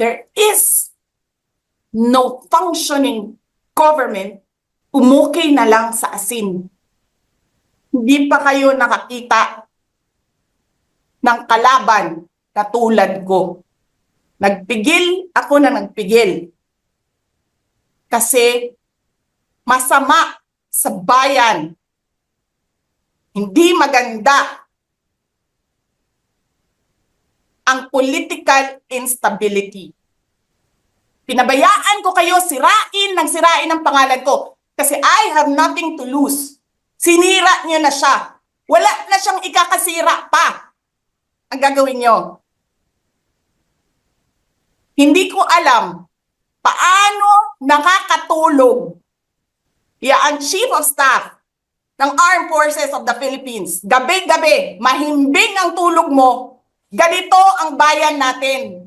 there is no functioning government, umukay na lang sa asin. Hindi pa kayo nakakita ng kalaban na tulad ko. Nagpigil ako na nagpigil. Kasi masama sa bayan. Hindi maganda ang political instability. Pinabayaan ko kayo sirain ng pangalan ko kasi I have nothing to lose. Sinira niyo na siya. Wala na siyang ikakasira pa. Ang gagawin niyo. Hindi ko alam paano nakakatulog ang Chief of Staff ng Armed Forces of the Philippines. Gabi-gabi, mahimbing ang tulog mo. Ganito ang bayan natin.